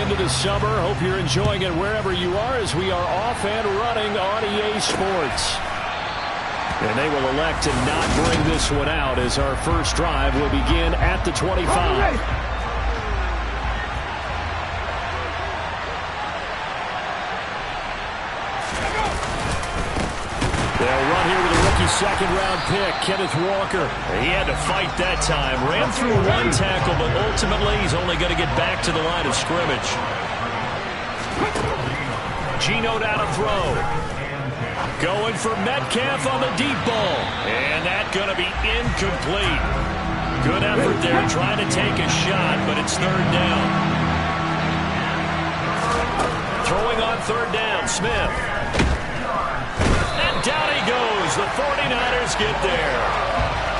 into the summer. Hope you're enjoying it wherever you are as we are off and running on EA Sports. And they will elect to not bring this one out as our first drive will begin at the 25. They'll run here with a rookie second-round pick, Kenneth Walker. He had to fight that time. Ran through one tackle, but ultimately he's only going to get back to the line of scrimmage. Geno down to throw. Going for Metcalf on the deep ball. And that's going to be incomplete. Good effort there trying to take a shot, but it's third down. Throwing on third down, Smith. Down he goes. The 49ers get there.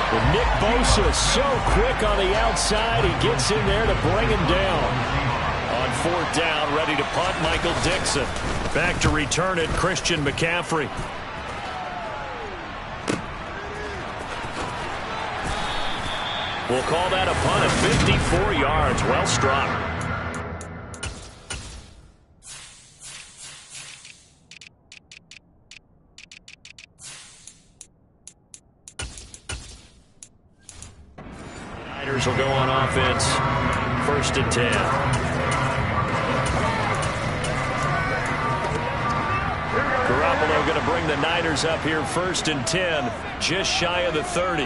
And Nick Bosa so quick on the outside. He gets in there to bring him down. On fourth down, ready to punt, Michael Dixon. Back to return it, Christian McCaffrey. We'll call that a punt at 54 yards. Well struck. Will go on offense. First and 10. Garoppolo going to bring the Niners up here first and 10, just shy of the 30.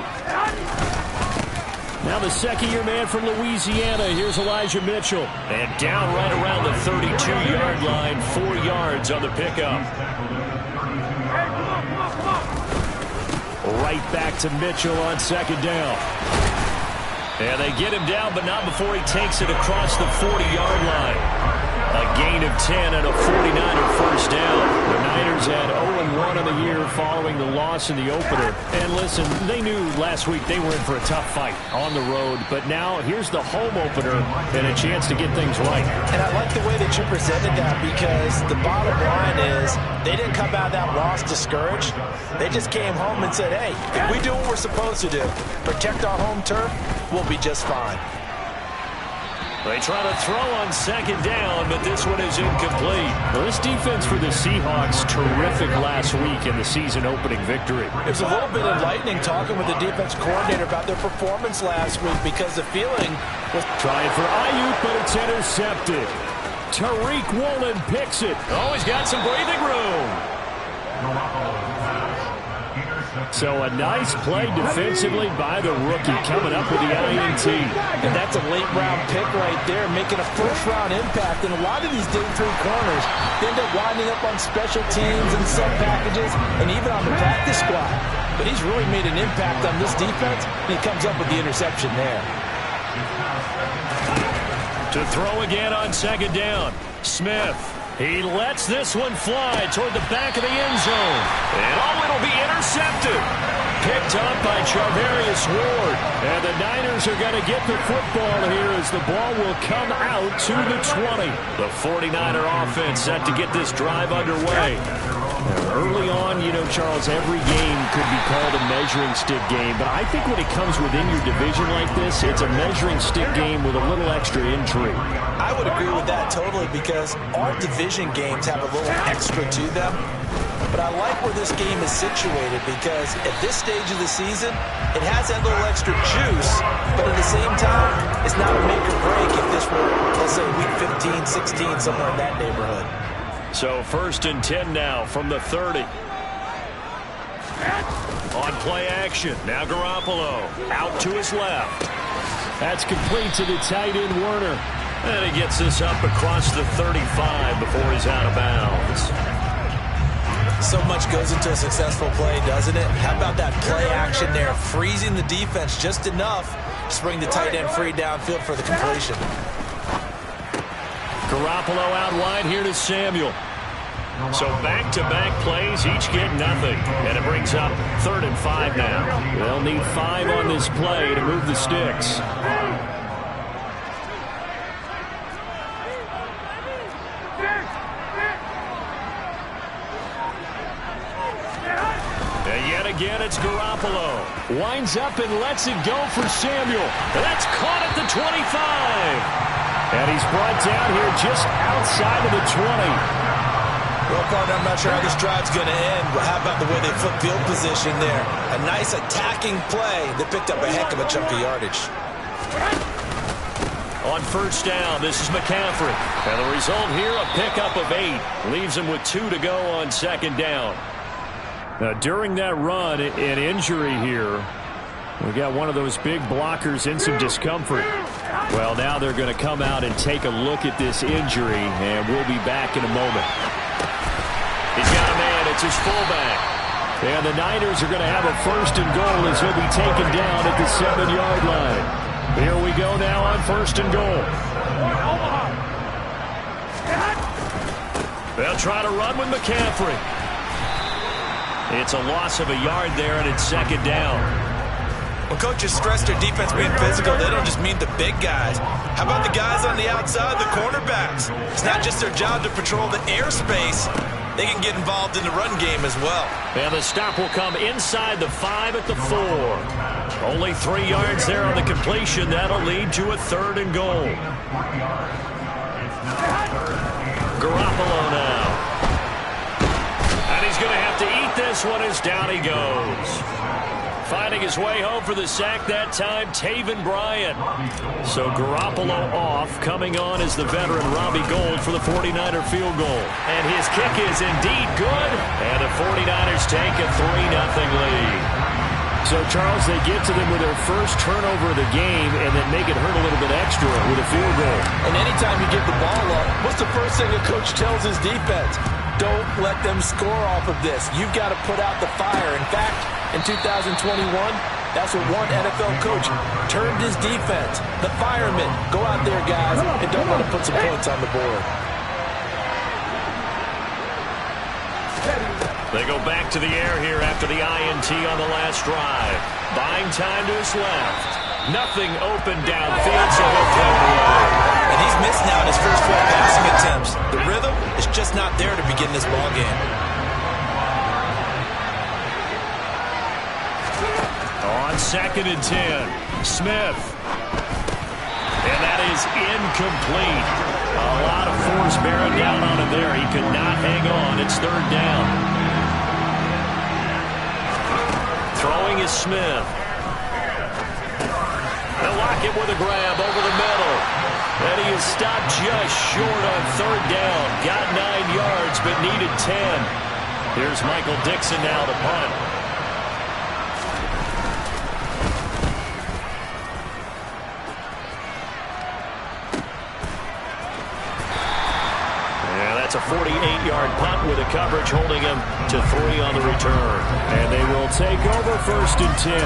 Now the second-year man from Louisiana. Here's Elijah Mitchell. And down right around the 32-yard line, 4 yards on the pickup. Right back to Mitchell on second down. And they get him down, but not before he takes it across the 40-yard line. A gain of 10 and a 49er first down. The Niners had 0-1 on the year following the loss in the opener. And listen, they knew last week they were in for a tough fight on the road. But now here's the home opener and a chance to get things right. And I like the way that you presented that, because the bottom line is they didn't come out of that loss discouraged. They just came home and said, hey, if we do what we're supposed to do, protect our home turf, we'll be just fine. They try to throw on second down, but this one is incomplete. Well, this defense for the Seahawks, terrific last week in the season-opening victory. It was a little bit enlightening talking with the defense coordinator about their performance last week, because the feeling was... Trying for Ayuk, but it's intercepted. Tariq Woolen picks it. Oh, he's got some breathing room. So a nice play defensively by the rookie, coming up with the INT. And that's a late-round pick right there, making a first-round impact. And a lot of these day three corners end up winding up on special teams and sub-packages and even on the practice squad. But he's really made an impact on this defense, and he comes up with the interception there. To throw again on second down, Smith. He lets this one fly toward the back of the end zone. And oh, it'll be intercepted. Picked up by Charvarius Ward. And the Niners are going to get the football here as the ball will come out to the 20. The 49er offense set to get this drive underway. Early on, you know, Charles, every game could be called a measuring stick game. But I think when it comes within your division like this, it's a measuring stick game with a little extra intrigue. I would agree with that totally, because our division games have a little extra to them. But I like where this game is situated, because at this stage of the season, it has that little extra juice, but at the same time, it's not a make or break if this were, let's say, week 15, 16, somewhere in that neighborhood. So first and 10 now from the 30. On play action, now Garoppolo out to his left. That's complete to the tight end Werner. And he gets this up across the 35 before he's out of bounds. So much goes into a successful play, doesn't it? How about that play action there, freezing the defense just enough to bring the tight end free downfield for the completion. Garoppolo out wide here to Samuel. So back-to-back plays, each get nothing. And it brings up 3rd and 5 now. They'll need 5 on this play to move the sticks. And yet again, it's Garoppolo. Winds up and lets it go for Samuel. That's caught at the 25. And he's brought down here just outside of the 20. Well, partner, I'm not sure how this drive's going to end, but how about the way they flip field position there? A nice attacking play that picked up a heck of a chunk of yardage. On first down, this is McCaffrey. And the result here, a pickup of 8. Leaves him with 2 to go on second down. Now, during that run, an injury here. We got one of those big blockers in some discomfort. Well, now they're going to come out and take a look at this injury, and we'll be back in a moment. He's got a man. It's his fullback. And the Niners are going to have a first and goal as he'll be taken down at the 7-yard line. Here we go now on first and goal. They'll try to run with McCaffrey. It's a loss of a yard there, and it's second down. When coaches stress their defense being physical, they don't just mean the big guys. How about the guys on the outside, the cornerbacks? It's not just their job to patrol the airspace. They can get involved in the run game as well. And the stop will come inside the 5 at the 4. Only 3 yards there on the completion. That'll lead to a third and goal. Garoppolo now. And he's going to have to eat this one as down he goes. Finding his way home for the sack that time, Taven Bryan. So Garoppolo off. Coming on is the veteran Robbie Gould for the 49er field goal. And his kick is indeed good. And the 49ers take a 3-0 lead. So, Charles, they get to them with their first turnover of the game and then make it hurt a little bit extra with a field goal. And anytime you give the ball up, what's the first thing a coach tells his defense? Don't let them score off of this. You've got to put out the fire. In fact, in 2021, that's what one NFL coach termed his defense. The firemen. Go out there, guys, and don't let them put some points on the board. They go back to the air here after the INT on the last drive. Buying time to his left. Nothing open downfield, so he'll throw it away. And he's missed now in his first 12 passing attempts. The rhythm is just not there to begin this ball game. On 2nd and 10, Smith. And that is incomplete. A lot of force bearing down on him there. He could not hang on. It's third down. Throwing is Smith. They'll lock it with a grab over the middle. And he is stopped just short on third down. Got 9 yards, but needed 10. Here's Michael Dixon now to punt. That's a 48-yard punt with a coverage holding him to 3 on the return. And they will take over first and 10.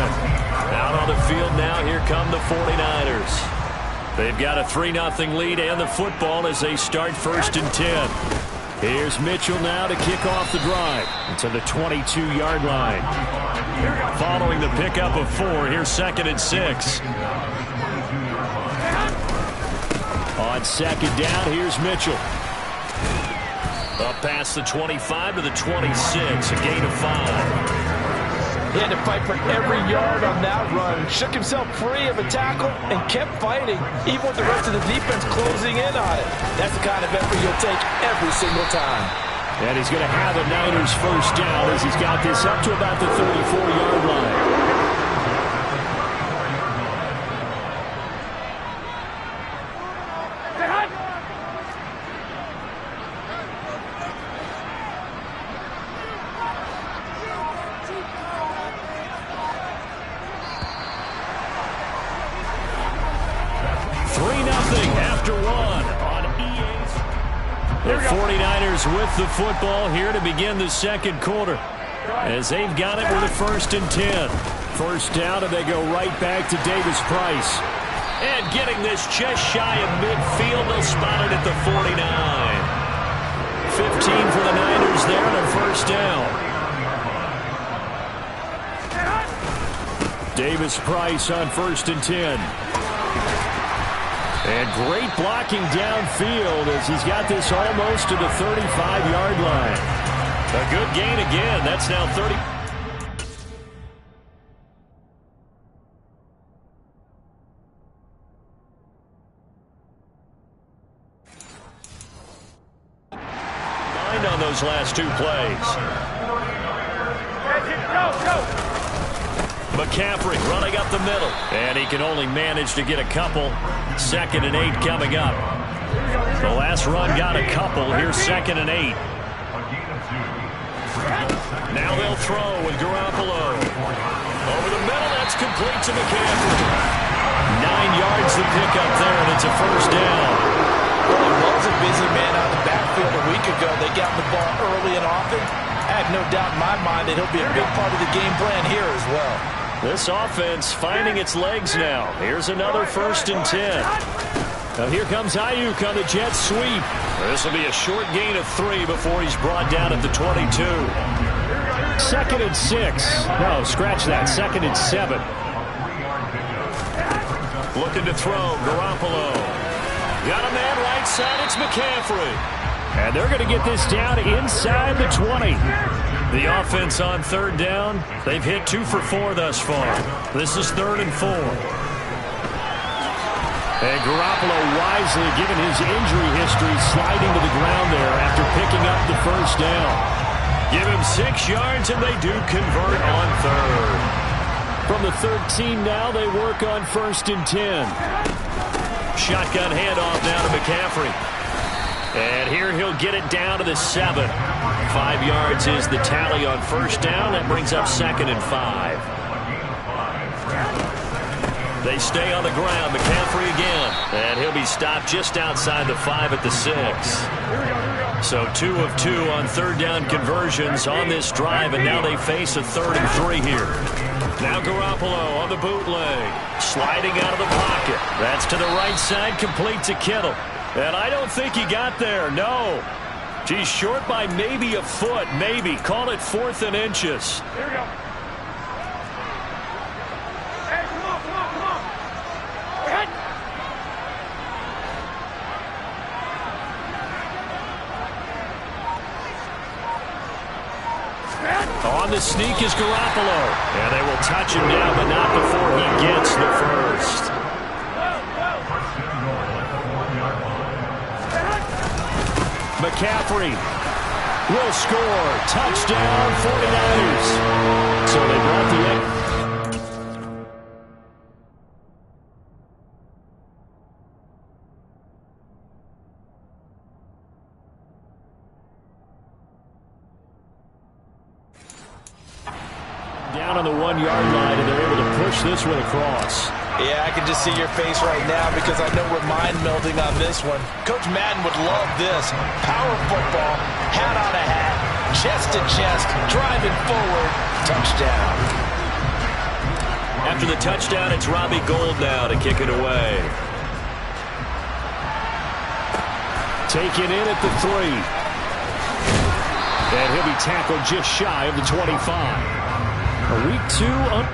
Out on the field now, here come the 49ers. They've got a 3-0 lead and the football as they start first and 10. Here's Mitchell now to kick off the drive. It's on the 22-yard line. Following the pickup of 4, here's 2nd and 6. On 2nd down, here's Mitchell. Up past the 25 to the 26, a gain of 5. He had to fight for every yard on that run. Shook himself free of a tackle and kept fighting, even with the rest of the defense closing in on it. That's the kind of effort you'll take every single time. And he's going to have a Niners first down as he's got this up to about the 34-yard line. With the football here to begin the second quarter as they've got it with a 1st and 10. First down, and they go right back to Davis Price. And getting this just shy of midfield, they'll spot it at the 49. 15 for the Niners there and a first down. Davis Price on 1st and 10. And great blocking downfield as he's got this almost to the 35-yard line. A good gain again. That's now 30. behind on those last two plays. McCaffrey running up the middle. And he can only manage to get a couple. 2nd and 8 coming up. The last run got a couple. Here's 2nd and 8. Now they'll throw with Garoppolo. Over the middle, that's complete to McCaffrey. 9 yards to pick up there, and it's a first down. Well, he was a busy man out of the backfield a week ago. They got the ball early and often. I have no doubt in my mind that he'll be a big part of the game plan here as well. This offense finding its legs now. Here's another 1st and 10. Now here comes Ayuk on the jet sweep. This will be a short gain of 3 before he's brought down at the 22. 2nd and 6. No, scratch that. 2nd and 7. Looking to throw. Garoppolo. Got a man right side. It's McCaffrey. And they're going to get this down inside the 20. The offense on 3rd down. They've hit 2 for 4 thus far. This is 3rd and 4. And Garoppolo wisely, given his injury history, sliding to the ground there after picking up the first down. Give him 6 yards, and they do convert on 3rd. From the 13 now, they work on 1st and 10. Shotgun handoff now to McCaffrey. And here he'll get it down to the 7. 5 yards is the tally on 1st down. That brings up 2nd and 5. They stay on the ground. McCaffrey again. And he'll be stopped just outside the 5 at the 6. So 2 of 2 on 3rd down conversions on this drive. And now they face a 3rd and 3 here. Now Garoppolo on the bootleg. Sliding out of the pocket. That's to the right side. Complete to Kittle. And I don't think he got there. No. He's short by maybe a foot. Maybe. Call it 4th and inches. Here we go. Hey, come on. Go ahead. On the sneak is Garoppolo. And they will touch him down, but not before he gets the first. McCaffrey will score. Touchdown, 49ers. So they brought the down on the 1-yard line, and they're able to push this one across. Yeah, I can just see your face right now because I know we're mind melding on this one. Coach Madden would love this. Power football, hat on a hat, chest to chest, driving forward, touchdown. After the touchdown, it's Robbie Gould now to kick it away. Taken in at the 3. And he'll be tackled just shy of the 25. A week 2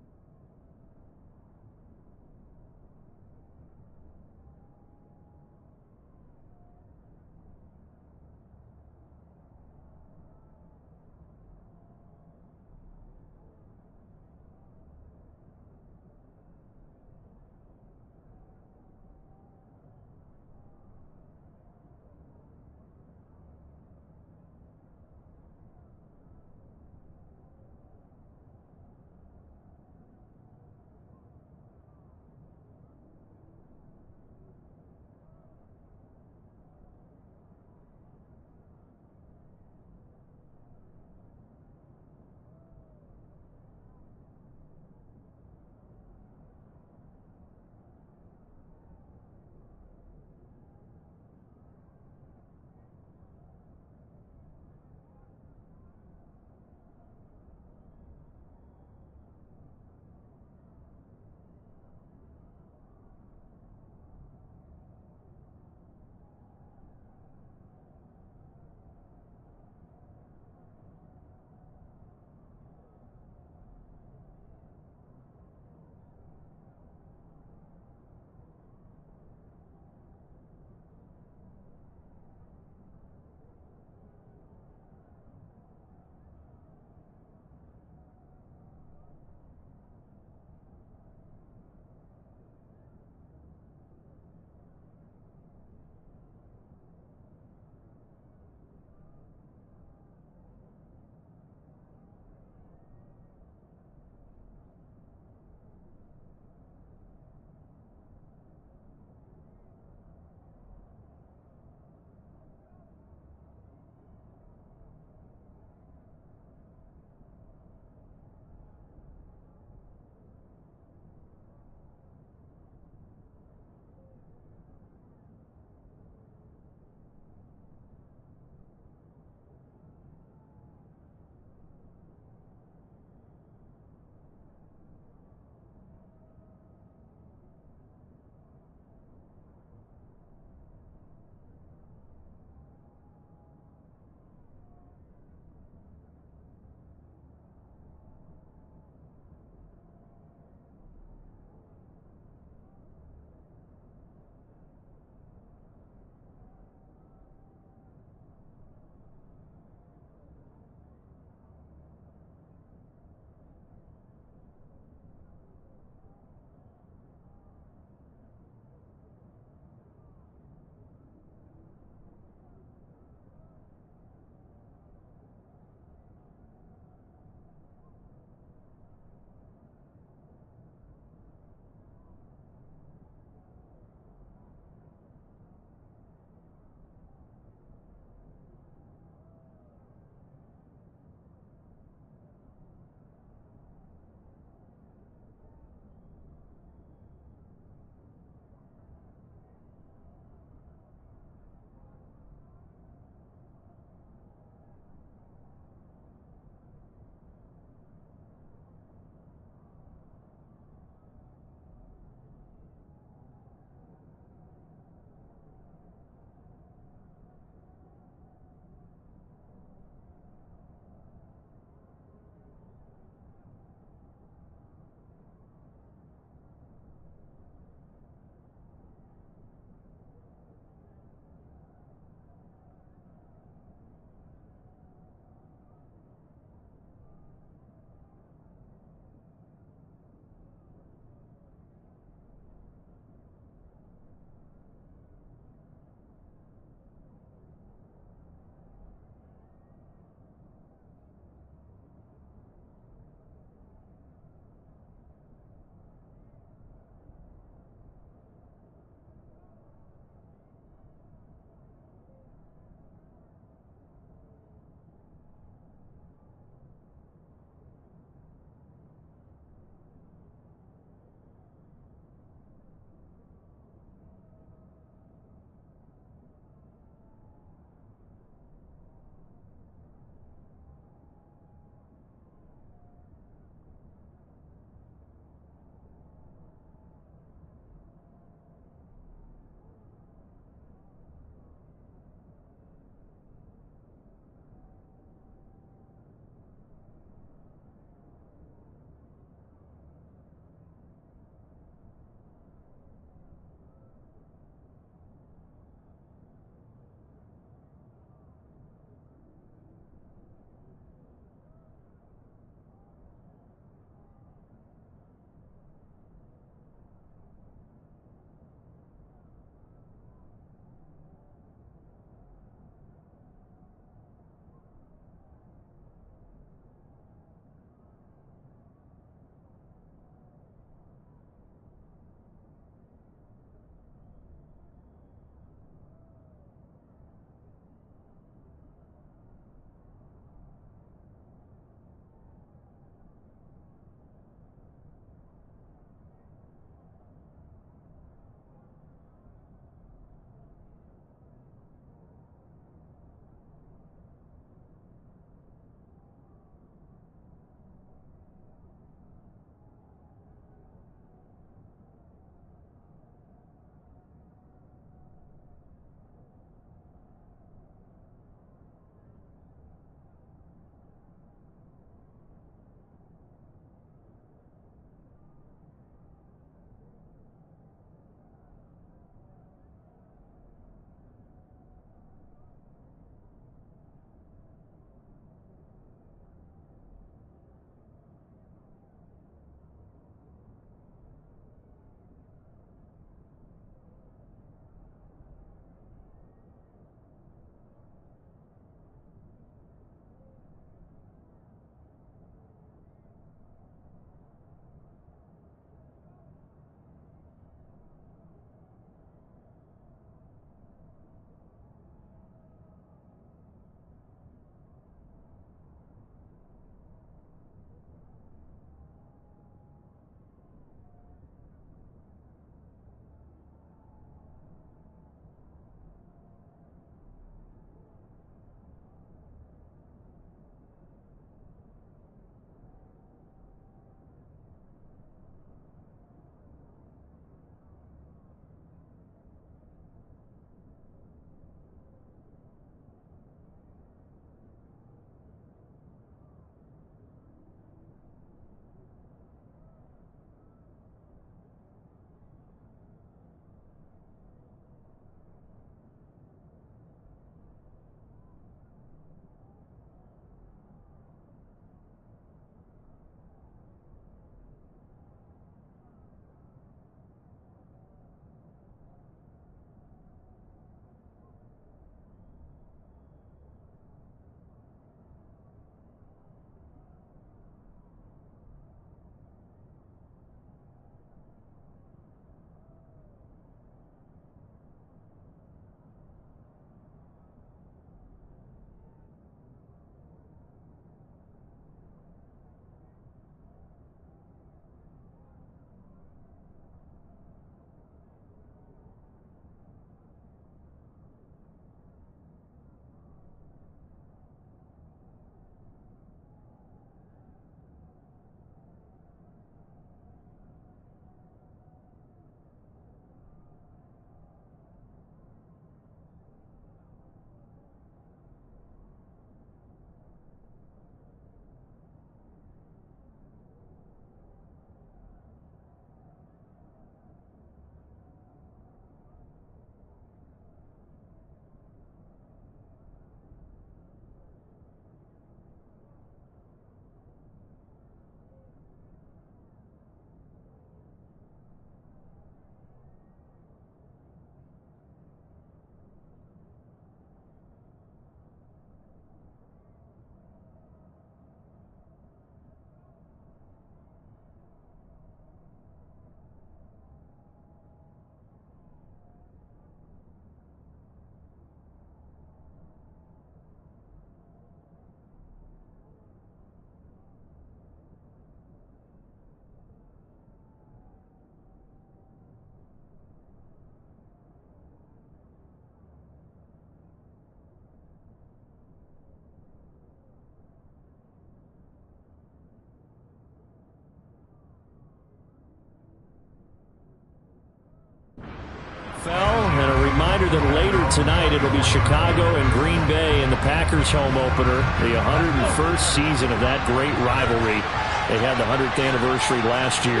And a reminder that later tonight it'll be Chicago and Green Bay in the Packers home opener, the 101st season of that great rivalry. They had the 100th anniversary last year.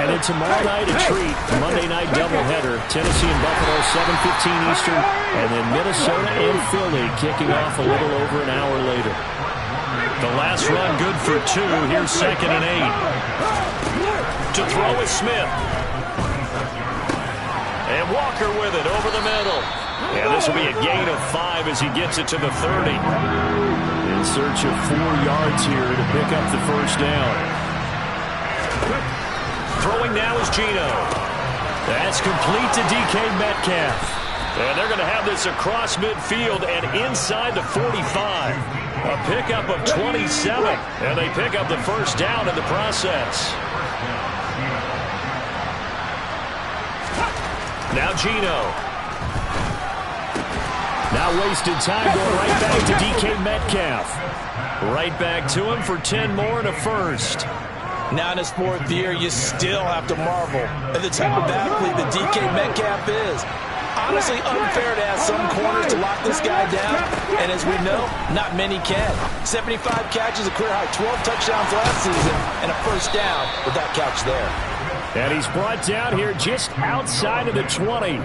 And then tomorrow night a treat, Monday night doubleheader, Tennessee and Buffalo, 7:15 Eastern, and then Minnesota and Philly kicking off a little over an hour later. The last run good for 2. Here's 2nd and 8. To throw is Smith. And Walker with it over the middle. And this will be a gain of 5 as he gets it to the 30. In search of 4 yards here to pick up the first down. Throwing now is Geno. That's complete to DK Metcalf. And they're going to have this across midfield and inside the 45. A pickup of 27. And they pick up the first down in the process. Now Geno. Now wasted time going right back to DK Metcalf. Right back to him for 10 more and a first. Now in his 4th year, you still have to marvel at the type of athlete that DK Metcalf is. Honestly, unfair to ask some corners to lock this guy down. And as we know, not many can. 75 catches, a career high 12 touchdowns last season, and a first down with that catch there. And he's brought down here just outside of the 20.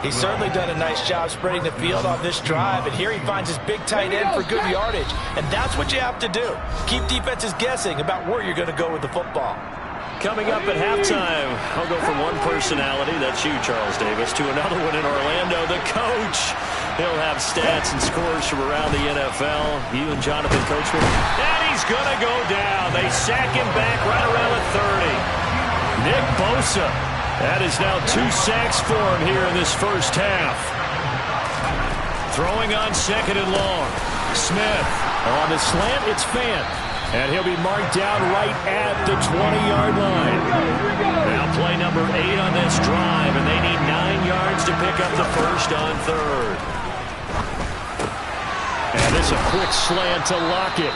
He's certainly done a nice job spreading the field on this drive, and here he finds his big tight end for good yardage. And that's what you have to do. Keep defenses guessing about where you're going to go with the football. Coming up at halftime, I'll go from one personality, that's you, Charles Davis, to another one in Orlando, the coach. He'll have stats and scores from around the NFL. You and Jonathan Coachman. And he's going to go down. They sack him back right around the 30. Nick Bosa. That is now 2 sacks for him here in this first half. Throwing on 2nd and long. Smith on the slant, it's Fant. And he'll be marked down right at the 20-yard line. Now play number 8 on this drive, and they need 9 yards to pick up the first on 3rd. And this a quick slant to Lockett.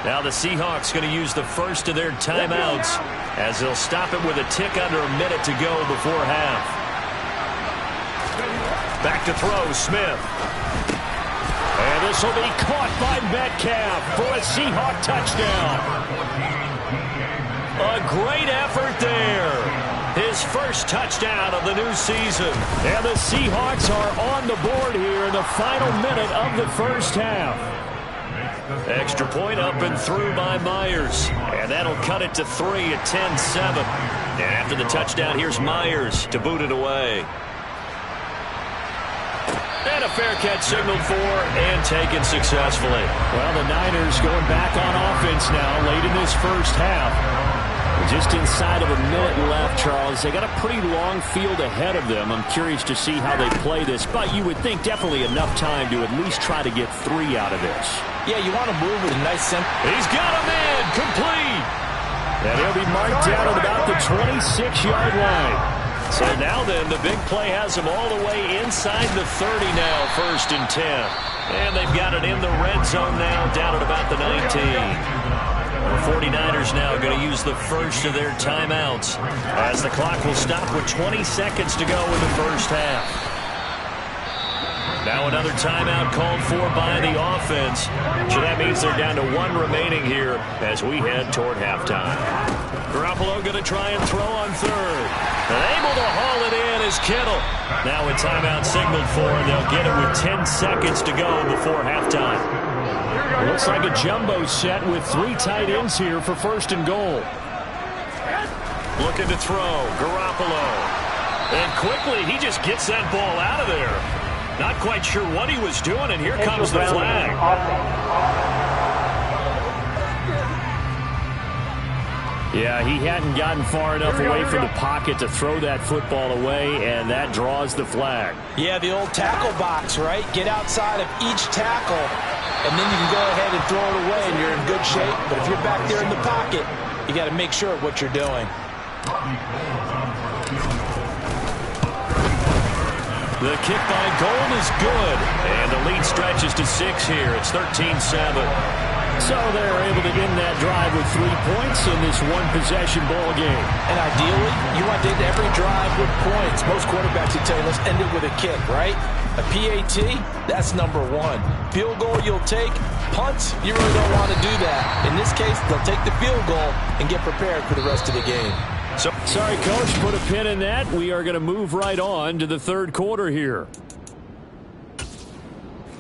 Now the Seahawks going to use the first of their timeouts as they'll stop it with a tick under a minute to go before half. Back to throw, Smith. And this will be caught by Metcalf for a Seahawk touchdown. A great effort there. His first touchdown of the new season. And the Seahawks are on the board here in the final minute of the first half. Extra point up and through by Myers. And that'll cut it to 3 at 10-7. And after the touchdown, here's Myers to boot it away. And a fair catch signaled for and taken successfully. Well, the Niners going back on offense now late in this first half. Just inside of a minute left, Charles. They got a pretty long field ahead of them. I'm curious to see how they play this, but you would think definitely enough time to at least try to get 3 out of this. Yeah, you want to move with a nice simple. He's got him in, complete. And he'll be marked down at about the 26-yard line. So now then, the big play has him all the way inside the 30 now, 1st and 10. And they've got it in the red zone now, down at about the 19. The 49ers now going to use the first of their timeouts as the clock will stop with 20 seconds to go in the first half. Now another timeout called for by the offense. So that means they're down to 1 remaining here as we head toward halftime. Garoppolo going to try and throw on 3rd. And able to haul it in is Kittle. Now a timeout signaled for, and they'll get it with 10 seconds to go before halftime. It looks like a jumbo set with 3 tight ends here for 1st and goal. Looking to throw, Garoppolo. And quickly, he just gets that ball out of there. Not quite sure what he was doing, and here comes the flag. Yeah, he hadn't gotten far enough away from the pocket to throw that football away, and that draws the flag. Yeah, the old tackle box, right? Get outside of each tackle, and then you can go ahead and throw it away, and you're in good shape. But if you're back there in the pocket, you got to make sure of what you're doing. The kick by Gold is good, and the lead stretches to 6 here. It's 13-7. So they're able to end that drive with 3 points in this one-possession ball game. And ideally, you want to end every drive with points. Most quarterbacks would tell you, let's end it with a kick, right? A PAT, that's number one. Field goal you'll take. Punts, you really don't want to do that. In this case, they'll take the field goal and get prepared for the rest of the game. So, sorry, Coach, put a pin in that. We are going to move right on to the third quarter here.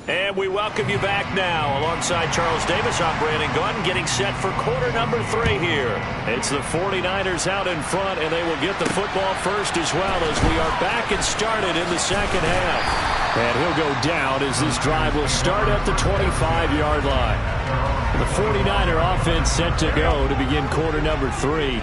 And we welcome you back now. Alongside Charles Davis, I'm Brandon Gunn, getting set for quarter number 3 here. It's the 49ers out in front, and they will get the football first as well as we are back and started in the second half. And he'll go down as this drive will start at the 25-yard line. The 49er offense set to go to begin quarter number 3.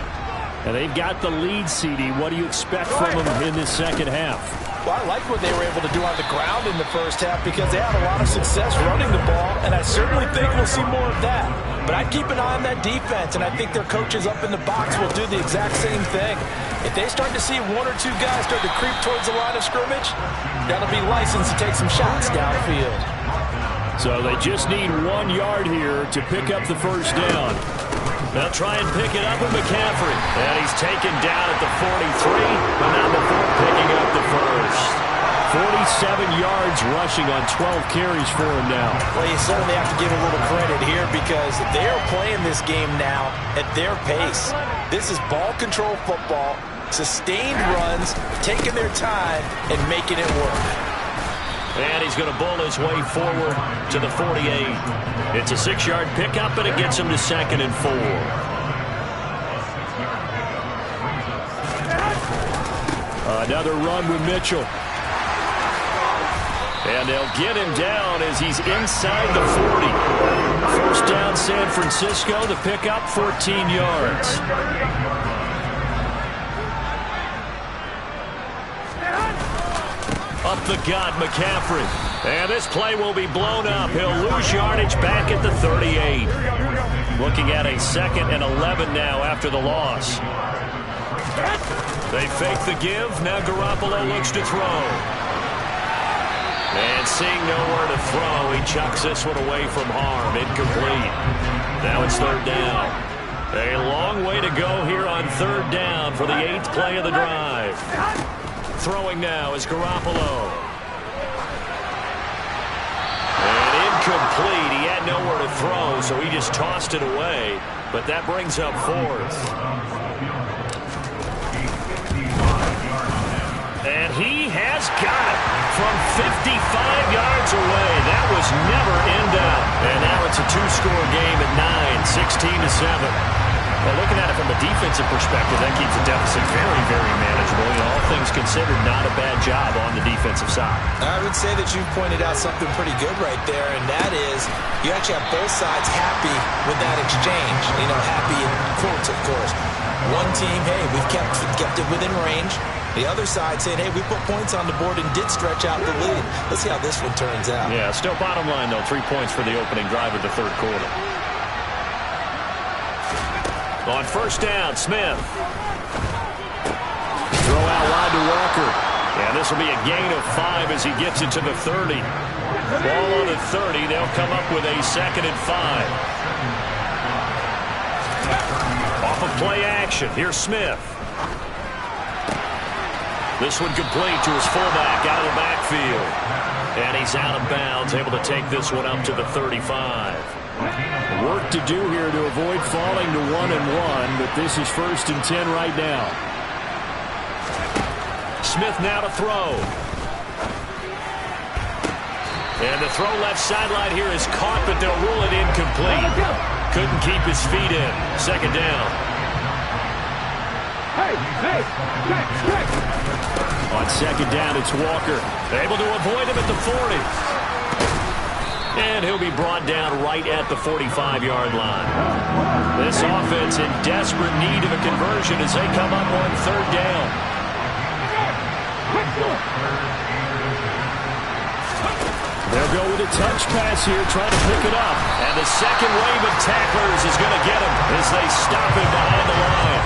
And they've got the lead, CD. What do you expect from them in this second half? Well, I like what they were able to do on the ground in the first half because they had a lot of success running the ball, and I certainly think we'll see more of that. But I'd keep an eye on that defense, and I think their coaches up in the box will do the exact same thing. If they start to see 1 or 2 guys start to creep towards the line of scrimmage, that'll be licensed to take some shots downfield. So they just need 1 yard here to pick up the first down. They'll try and pick it up with McCaffrey. And he's taken down at the 43, but not before picking up the first. 47 yards rushing on 12 carries for him now. Well, you certainly have to give a little credit here because they're playing this game now at their pace. This is ball control football, sustained runs, taking their time, and making it work. And he's going to bull his way forward to the 48. It's a 6-yard pickup, and it gets him to 2nd and 4. Another run with Mitchell. And they'll get him down as he's inside the 40. First down, San Francisco. The pickup, 14 yards. Up the gut, McCaffrey. And this play will be blown up. He'll lose yardage back at the 38. Looking at a 2nd and 11 now after the loss. They fake the give. Now Garoppolo looks to throw. And seeing nowhere to throw, he chucks this one away from harm. Incomplete. Now it's 3rd down. A long way to go here on 3rd down for the 8th play of the drive. Throwing now is Garoppolo. And incomplete. He had nowhere to throw, so he just tossed it away. But that brings up 4th. And he has got it from 55 yards away. That was never in doubt. And now it's a 2-score game at 9, 16-7. Well, looking at it from a defensive perspective, that keeps the deficit very, very manageable. You know, all things considered, not a bad job on the defensive side. I would say that you've pointed out something pretty good right there, and that is you actually have both sides happy with that exchange. You know, happy in quotes, of course. One team, hey, we've kept it within range. The other side saying, hey, we put points on the board and did stretch out the lead. Let's see how this one turns out. Yeah, still bottom line, though, 3 points for the opening drive of the 3rd quarter. On 1st down, Smith. Throw out wide to Walker. And this will be a gain of 5 as he gets it to the 30. Ball on the 30. They'll come up with a 2nd and 5. Off of play action. Here's Smith. This one complete to his fullback out of the backfield. And he's out of bounds, able to take this one up to the 35. Work to do here to avoid falling to 1-1, but this is 1st and 10 right now. Smith now to throw. And the throw left sideline here is caught, but they'll rule it incomplete. Couldn't keep his feet in. 2nd down. On 2nd down, it's Walker. Able to avoid him at the 40. And he'll be brought down right at the 45-yard line. This offense in desperate need of a conversion as they come up on 3rd down. They'll go with a touch pass here, trying to pick it up. And the second wave of tacklers is going to get him as they stop him behind the line.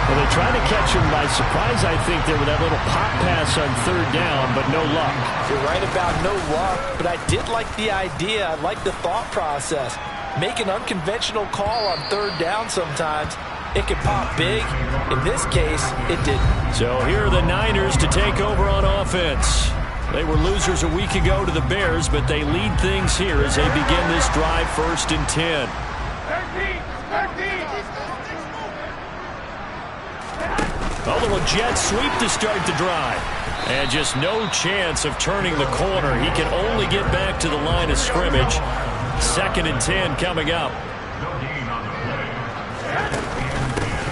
Well, they tried to catch him by surprise, I think, there with that little pop pass on 3rd down, but no luck. You're right about no luck, but I did like the idea. I like the thought process. make an unconventional call on third down sometimes. It can pop big. In this case, it didn't. So here are the Niners to take over on offense. They were losers a week ago to the Bears, but they lead things here as they begin this drive 1st and 10. 13. A little jet sweep to start the drive. And just no chance of turning the corner. He can only get back to the line of scrimmage. 2nd and 10 coming up.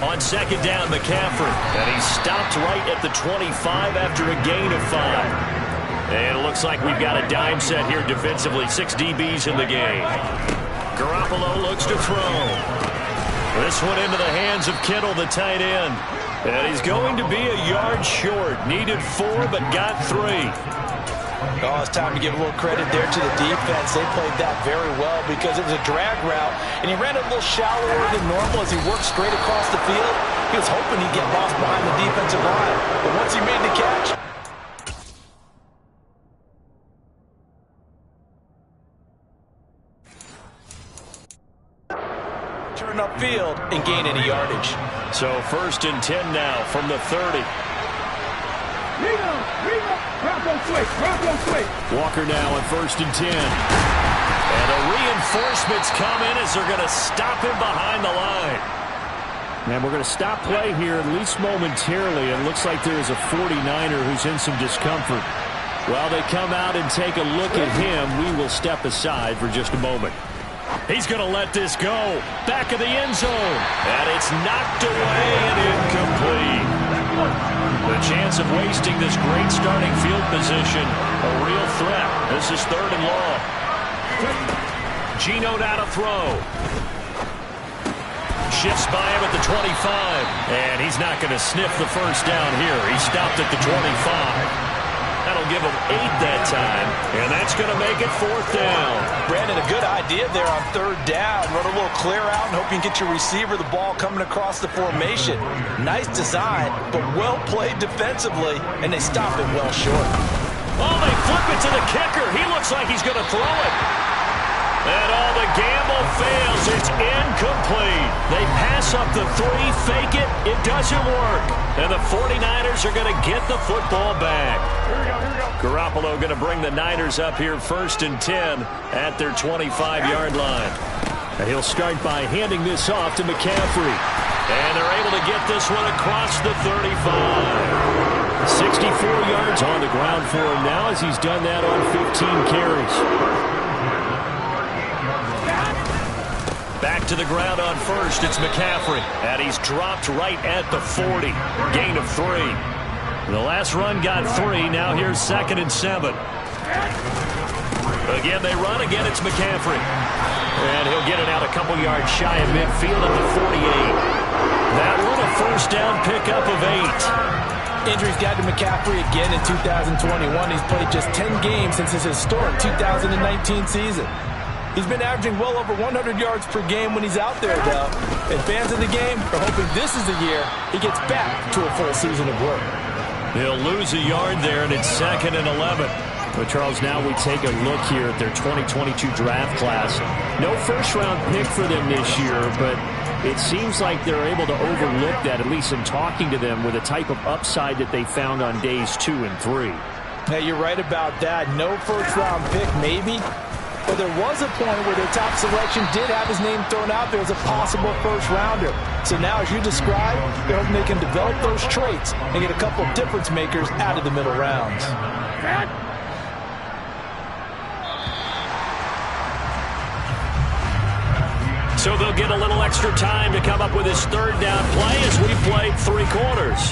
On 2nd down, McCaffrey. And he's stopped right at the 25 after a gain of 5. And it looks like we've got a dime set here defensively. 6 DBs in the game. Garoppolo looks to throw. This one into the hands of Kittle, the tight end. And he's going to be a yard short. Needed 4, but got 3. Oh, it's time to give a little credit there to the defense. They played that very well because it was a drag route, and he ran it a little shallower than normal as he worked straight across the field. He was hoping he'd get lost behind the defensive line, but once he made the catch, turn upfield and gain any yardage. So 1st and 10 now from the 30. Walker now on 1st and 10. And the reinforcements come in as they're going to stop him behind the line. And we're going to stop play here, at least momentarily. It looks like there is a 49er who's in some discomfort. While they come out and take a look at him, we will step aside for just a moment. He's going to let this go. Back of the end zone. And it's knocked away and incomplete. The chance of wasting this great starting field position, a real threat. This is 3rd and long. Geno now to throw. Shifts by him at the 25. And he's not going to sniff the first down here. He stopped at the 25. That'll give him 8 that time, and that's going to make it 4th down. Brandon, a good idea there on 3rd down. Run a little clear out and hope you can get your receiver the ball coming across the formation. Nice design, but well played defensively, and they stop it well short. Oh, they flip it to the kicker. He looks like he's going to throw it. And all the gamble fails. It's incomplete. They pass up the 3, fake it. It doesn't work. And the 49ers are going to get the football back. Garoppolo going to bring the Niners up here 1st and 10 at their 25-yard line. And he'll start by handing this off to McCaffrey. And they're able to get this one across the 35. 64 yards on the ground for him now as he's done that on 15 carries. Back to the ground on 1st. It's McCaffrey. And he's dropped right at the 40. Gain of 3. The last run got 3. Now here's 2nd and 7. Again, they run. Again, it's McCaffrey. And he'll get it out a couple yards shy of midfield at the 48. That one a 1st down pickup of 8. Injuries got to McCaffrey again in 2021. He's played just 10 games since his historic 2019 season. He's been averaging well over 100 yards per game when he's out there, though. And fans of the game are hoping this is the year he gets back to a full season of work. He'll lose a yard there, and it's 2nd and 11. But, Charles, now we take a look here at their 2022 draft class. No first-round pick for them this year, but it seems like they're able to overlook that, at least in talking to them, with the type of upside that they found on days 2 and 3. Hey, you're right about that. No first-round pick, maybe. But there was a point where their top selection did have his name thrown out there as a possible first-rounder. So now, as you described, they're hoping they can develop those traits and get a couple of difference makers out of the middle rounds. So they'll get a little extra time to come up with his 3rd down play as we played 3 quarters.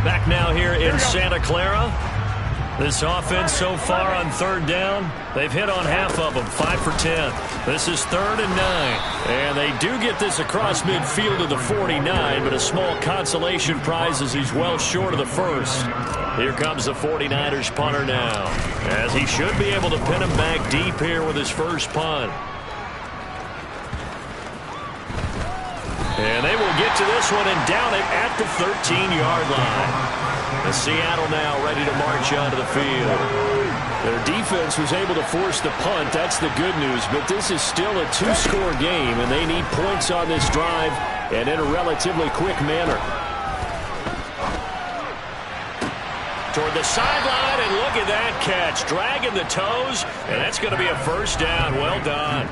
Back now here in Santa Clara. This offense so far on 3rd down, they've hit on half of them, 5 for 10. This is 3rd and 9. And they do get this across midfield to the 49, but a small consolation prize as he's well short of the 1st. Here comes the 49ers punter now, as he should be able to pin him back deep here with his first punt. And they will get to this one and down it at the 13-yard line. And Seattle now ready to march onto the field. Their defense was able to force the punt. That's the good news. But this is still a two-score game, and they need points on this drive and in a relatively quick manner. Toward the sideline, and look at that catch. Dragging the toes, and that's going to be a first down. Well done.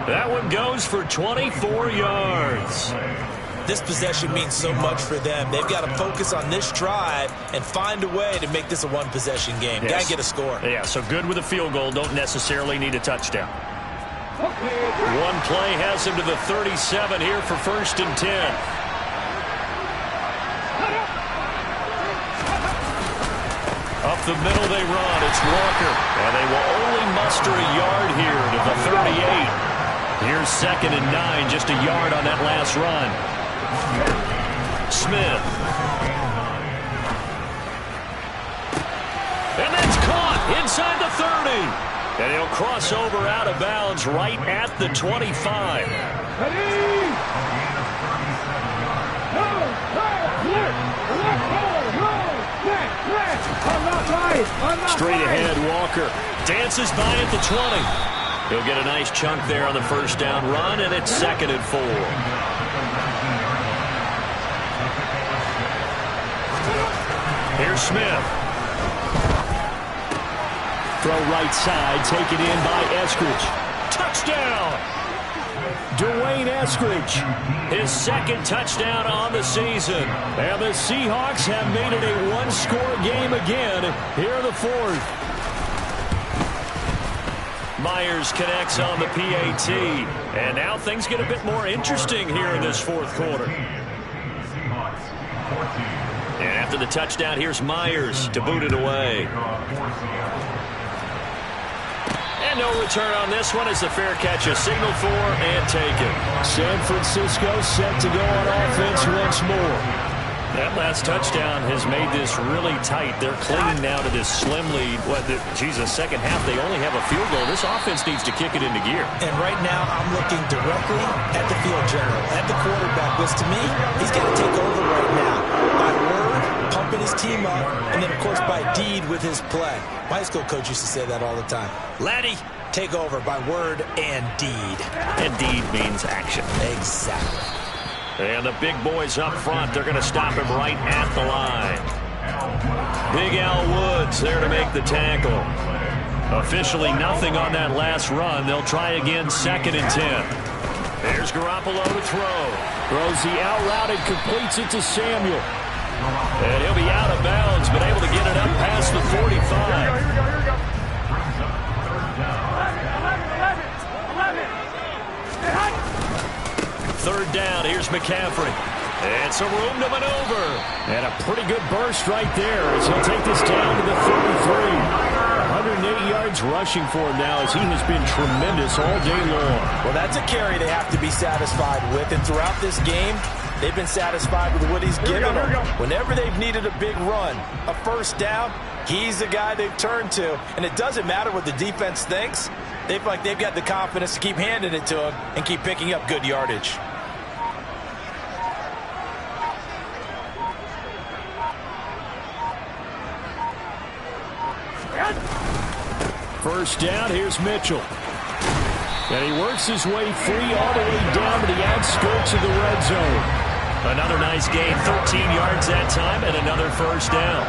That one goes for 24 yards. This possession means so much for them. They've got to focus on this drive and find a way to make this a one-possession game. Yes. Got to get a score. Yeah, so good with a field goal. Don't necessarily need a touchdown. One play has him to the 37 here for 1st and 10. Up the middle they run. It's Walker. And they will only muster a yard here to the 38. Here's 2nd and 9. Just a yard on that last run. Smith. And that's caught inside the 30. And he'll cross over out of bounds right at the 25. Straight ahead, Walker dances by at the 20. He'll get a nice chunk there on the first down run, and it's 2nd and 4. Here's Smith. Throw right side, taken in by Eskridge. Touchdown! Dwayne Eskridge, his 2nd touchdown on the season. And the Seahawks have made it a one-score game again here in the 4th. Myers connects on the PAT. And now things get a bit more interesting here in this 4th quarter. And after the touchdown, here's Myers to boot it away. And no return on this one as the fair catch is signaled for and taken. San Francisco set to go on offense once more. That last touchdown has made this really tight. They're clinging now to this slim lead. Second half, they only have a field goal. This offense needs to kick it into gear. And right now, I'm looking directly at the field general, at the quarterback, which to me, he's got to take over right now. By word, pumping his team up, and then, of course, by deed with his play. My high school coach used to say that all the time. Laddie, take over by word and deed. And deed means action. Exactly. And the big boys up front, they're going to stop him right at the line. Big Al Woods there to make the tackle. Officially nothing on that last run. They'll try again 2nd and 10. There's Garoppolo to throw. Throws the out route and completes it to Samuel. And he'll be out of bounds, but able to get it up past the 45. 3rd down, here's McCaffrey. And some room to maneuver. And a pretty good burst right there as he'll take this down to the 33. 180 yards rushing for him now as he has been tremendous all day long. Well, that's a carry they have to be satisfied with. And throughout this game, they've been satisfied with what he's given them. Whenever they've needed a big run, a first down, he's the guy they've turned to. And it doesn't matter what the defense thinks. They feel like they've got the confidence to keep handing it to him and keep picking up good yardage. First down, here's Mitchell. And he works his way free all the way down to the outskirts of the red zone. Another nice gain, 13 yards that time, and another first down.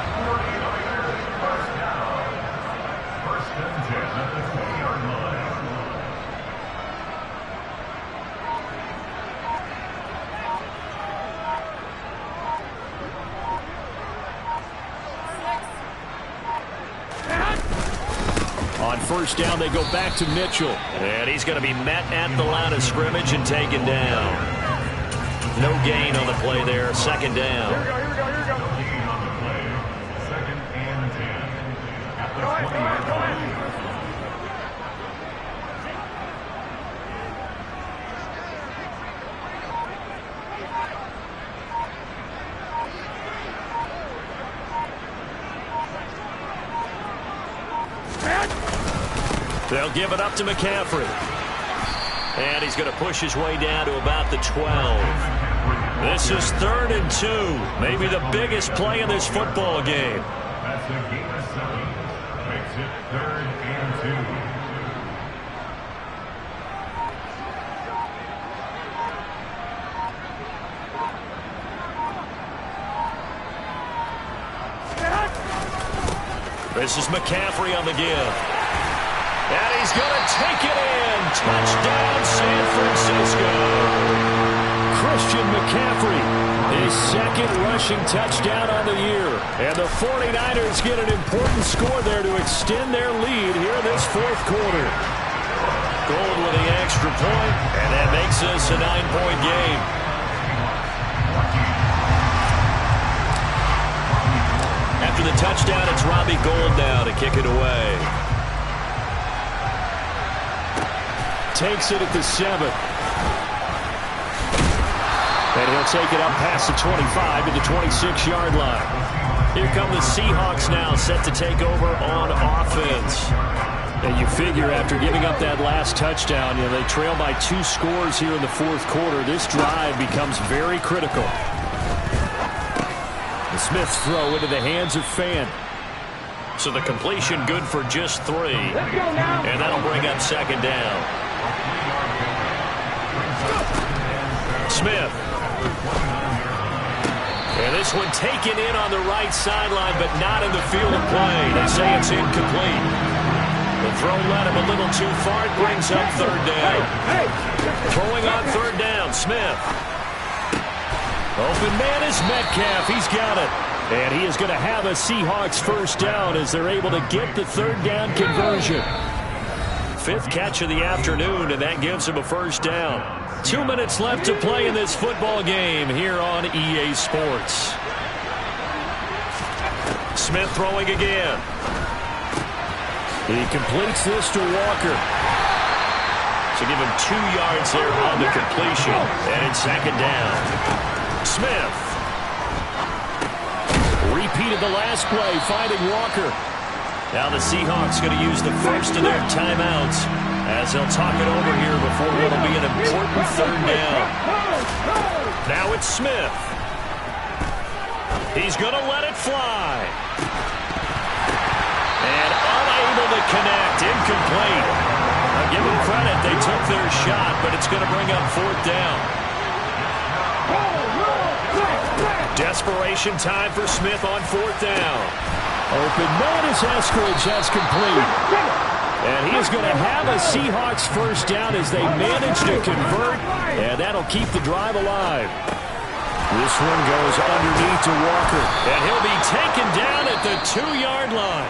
On first down, they go back to Mitchell. And he's going to be met at the line of scrimmage and taken down. No gain on the play there. 2nd down. Here we go. They'll give it up to McCaffrey. And he's going to push his way down to about the 12. This is 3rd and 2. Maybe the biggest play in this football game. makes it 3rd and 2. This is McCaffrey on the give. And he's going to take it in. Touchdown, San Francisco. Christian McCaffrey, his second rushing touchdown on the year. And the 49ers get an important score there to extend their lead here in this fourth quarter. Gold with the extra point, and that makes this a 9-point game. After the touchdown, it's Robbie Gould now to kick it away. Takes it at the 7. And he'll take it up past the 25 to the 26-yard line. Here come the Seahawks now, set to take over on offense. And you figure after giving up that last touchdown, they trail by 2 scores here in the fourth quarter. This drive becomes very critical. The Smith's throw into the hands of Fan. So the completion good for just 3. And that'll bring up second down. Smith. And this one taken in on the right sideline, but not in the field of play. They say it's incomplete. The throw led him a little too far. It brings up third down. Throwing on third down, Smith. Open man is Metcalf. He's got it. And he is going to have a Seahawks first down as they're able to get the third down conversion. 5th catch of the afternoon, and that gives him a first down. 2 minutes left to play in this football game here on EA Sports. Smith throwing again. He completes this to Walker. So give him 2 yards there on the completion. And it's second down. Smith. Repeated the last play, finding Walker. Now the Seahawks going to use the first of their timeouts as they'll talk it over here before what will be an important third down. Now it's Smith. He's going to let it fly. And unable to connect. Incomplete. I'll give them credit. They took their shot, but it's going to bring up fourth down. Desperation time for Smith on fourth down. Open man is Eskridge. That's complete. And he is going to have a Seahawks first down as they manage to convert. And that'll keep the drive alive. This one goes underneath to Walker. And he'll be taken down at the 2-yard line.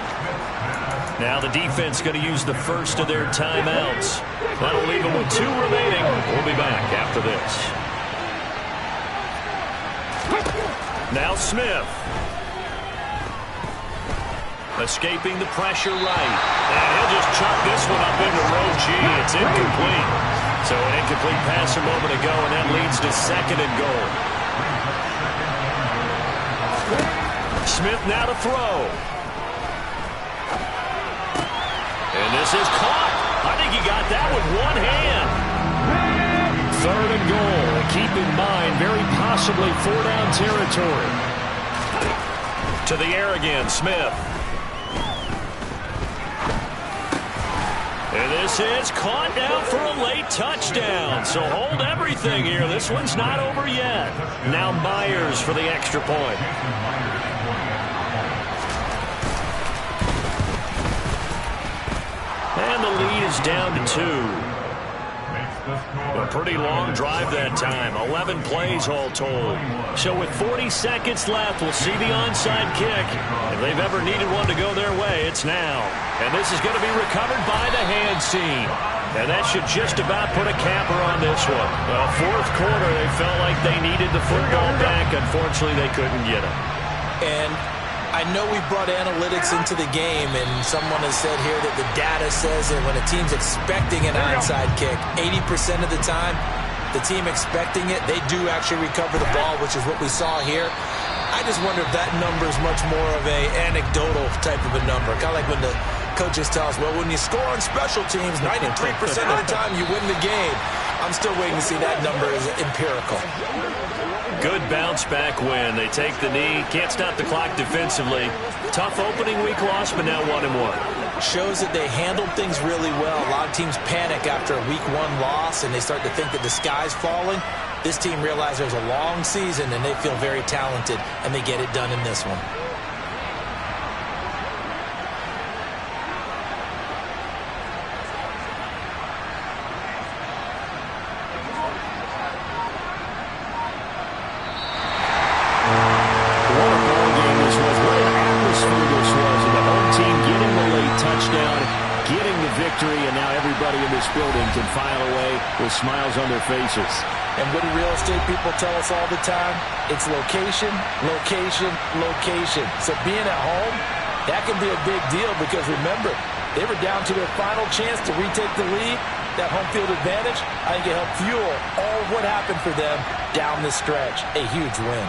Now the defense going to use the first of their timeouts. That'll leave them with 2 remaining. We'll be back after this. Now Smith. Escaping the pressure right. And he'll just chuck this one up into row G. It's incomplete. So an incomplete pass a moment ago, and that leads to second and goal. Smith now to throw. And this is caught. I think he got that with one hand. Third and goal. Keep in mind, very possibly 4-down territory. To the air again, Smith. And this is caught down for a late touchdown. So hold everything here. This one's not over yet. Now Myers for the extra point. And the lead is down to 2. A pretty long drive that time. 11 plays all told. So with 40 seconds left, we'll see the onside kick. If they've ever needed one to go their way, it's now. And this is going to be recovered by the hands team. And that should just about put a capper on this one. Well, fourth quarter, they felt like they needed the football back. Unfortunately, they couldn't get it. And I know we brought analytics into the game, and someone has said here that the data says that when a team's expecting an onside kick, 80% of the time, the team expecting it, they do actually recover the ball, which is what we saw here. I just wonder if that number is much more of a anecdotal type of a number. Kind of like when the coaches tell us, well, when you score on special teams, 93% of the time you win the game. I'm still waiting to see that number is empirical. Good bounce-back win. They take the knee. Can't stop the clock defensively. Tough opening week loss, but now 1-1. shows that they handled things really well. A lot of teams panic after a week 1 loss, and they start to think that the sky's falling. This team realized there's a long season, and they feel very talented, and they get it done in this one. And now everybody in this building can file away with smiles on their faces. And what do real estate people tell us all the time? It's location, location, location. So being at home, that can be a big deal because remember, they were down to their final chance to retake the lead. That home field advantage, I think it helped fuel all of what happened for them down the stretch. A huge win.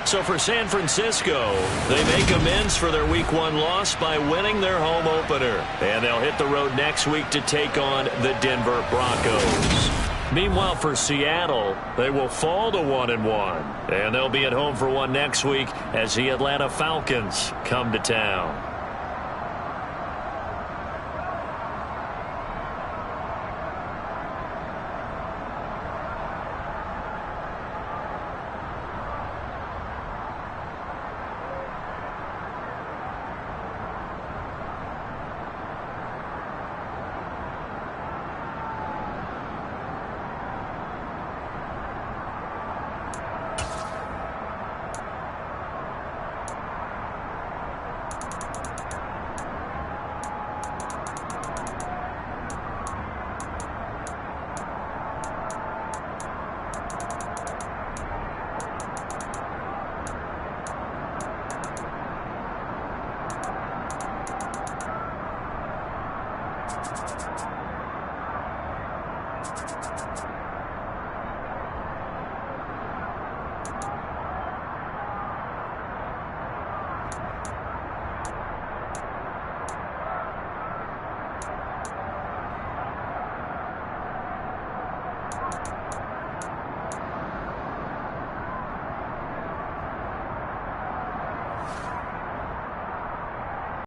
So for San Francisco, they make amends for their Week 1 loss by winning their home opener. And they'll hit the road next week to take on the Denver Broncos. Meanwhile, for Seattle, they will fall to 1-1. And they'll be at home for one next week as the Atlanta Falcons come to town.